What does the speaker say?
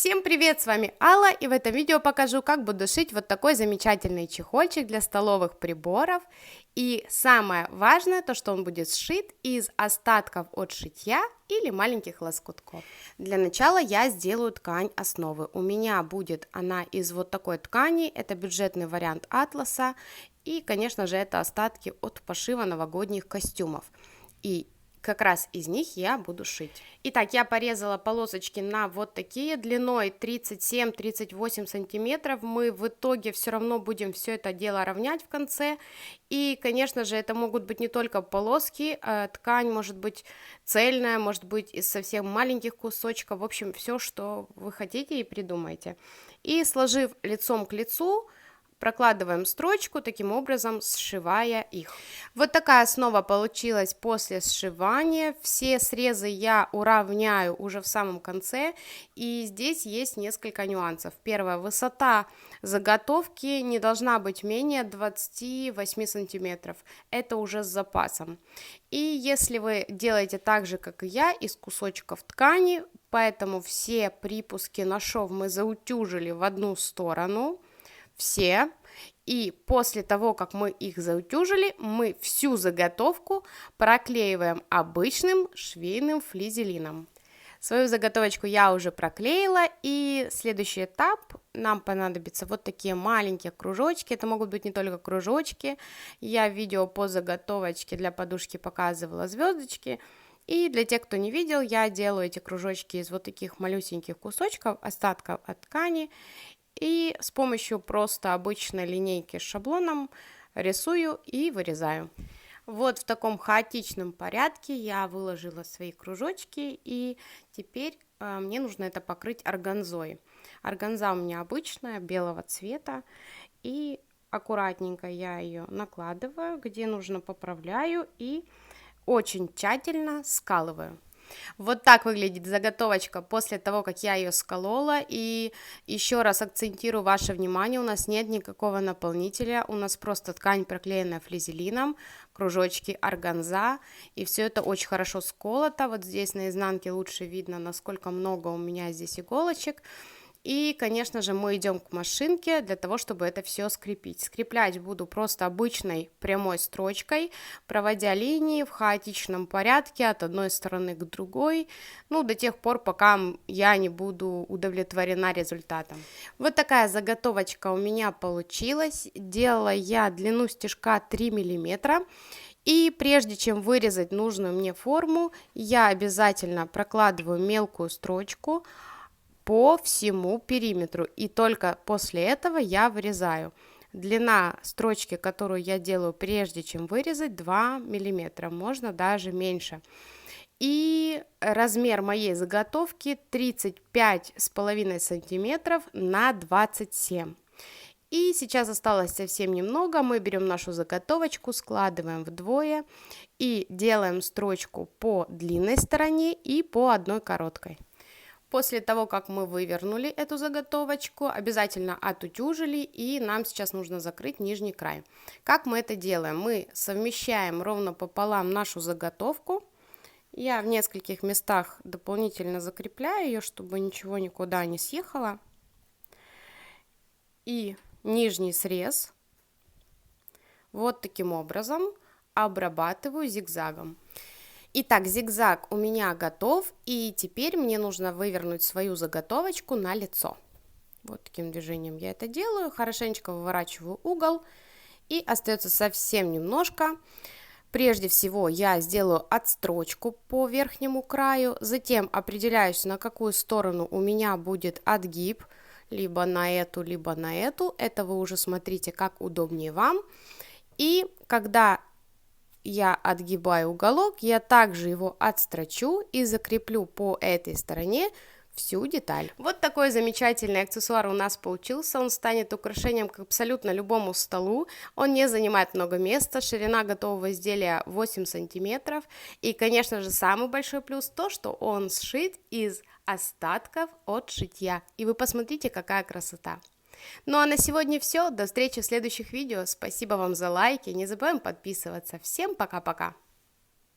Всем привет, с вами Алла, и в этом видео покажу, как буду шить вот такой замечательный чехольчик для столовых приборов. И самое важное, то что он будет сшит из остатков от шитья или маленьких лоскутков. Для начала я сделаю ткань основы. У меня будет она из вот такой ткани, это бюджетный вариант атласа, и, конечно же, это остатки от пошива новогодних костюмов. И как раз из них я буду шить. Итак, я порезала полосочки на вот такие, длиной 37-38 сантиметров. Мы в итоге все равно будем все это дело равнять в конце. И, конечно же, это могут быть не только полоски, ткань может быть цельная, может быть из совсем маленьких кусочков. В общем, все, что вы хотите и придумайте. И сложив лицом к лицу, прокладываем строчку, таким образом сшивая их. Вот такая основа получилась после сшивания. Все срезы я уравняю уже в самом конце. И здесь есть несколько нюансов. Первое, высота заготовки не должна быть менее 28 сантиметров. Это уже с запасом. И если вы делаете так же, как и я, из кусочков ткани, поэтому все припуски на шов мы заутюжили в одну сторону. Все. И после того, как мы их заутюжили, мы всю заготовку проклеиваем обычным швейным флизелином. Свою заготовочку я уже проклеила, и следующий этап нам понадобятся вот такие маленькие кружочки. Это могут быть не только кружочки. Я в видео по заготовочке для подушки показывала звездочки. И для тех, кто не видел, я делаю эти кружочки из вот таких малюсеньких кусочков, остатков от ткани. И с помощью просто обычной линейки с шаблоном рисую и вырезаю. Вот в таком хаотичном порядке я выложила свои кружочки, и теперь мне нужно это покрыть органзой. Органза у меня обычная, белого цвета, и аккуратненько я ее накладываю, где нужно поправляю и очень тщательно скалываю. Вот так выглядит заготовочка после того, как я ее сколола. И еще раз акцентирую ваше внимание, у нас нет никакого наполнителя, у нас просто ткань, проклеенная флизелином, кружочки органза, и все это очень хорошо сколото. Вот здесь на изнанке лучше видно, насколько много у меня здесь иголочек. И, конечно же, мы идем к машинке для того, чтобы это все скрепить. Скреплять буду просто обычной прямой строчкой, проводя линии в хаотичном порядке от одной стороны к другой, ну, до тех пор, пока я не буду удовлетворена результатом. Вот такая заготовочка у меня получилась. Делала я длину стежка 3 миллиметра. И прежде чем вырезать нужную мне форму, я обязательно прокладываю мелкую строчку по всему периметру, и только после этого я вырезаю. Длина строчки, которую я делаю прежде чем вырезать, 2 миллиметра, можно даже меньше. И размер моей заготовки 35,5 сантиметров на 27. И сейчас осталось совсем немного, мы берем нашу заготовочку, складываем вдвое и делаем строчку по длинной стороне и по одной короткой. После того, как мы вывернули эту заготовочку, обязательно отутюжили, и нам сейчас нужно закрыть нижний край. Как мы это делаем? Мы совмещаем ровно пополам нашу заготовку. Я в нескольких местах дополнительно закрепляю ее, чтобы ничего никуда не съехало. И нижний срез вот таким образом обрабатываю зигзагом. Итак, зигзаг у меня готов, и теперь мне нужно вывернуть свою заготовочку на лицо. Вот таким движением я это делаю, хорошенечко выворачиваю угол, и остается совсем немножко. Прежде всего я сделаю отстрочку по верхнему краю, затем определяюсь, на какую сторону у меня будет отгиб, либо на эту, либо на эту. Это вы уже смотрите, как удобнее вам. И когда я отгибаю уголок, я также его отстрочу и закреплю по этой стороне всю деталь. Вот такой замечательный аксессуар у нас получился, он станет украшением к абсолютно любому столу, он не занимает много места, ширина готового изделия 8 сантиметров, и, конечно же, самый большой плюс то, что он сшит из остатков от шитья, и вы посмотрите, какая красота. Ну а на сегодня все, до встречи в следующих видео, спасибо вам за лайки, не забываем подписываться, всем пока-пока!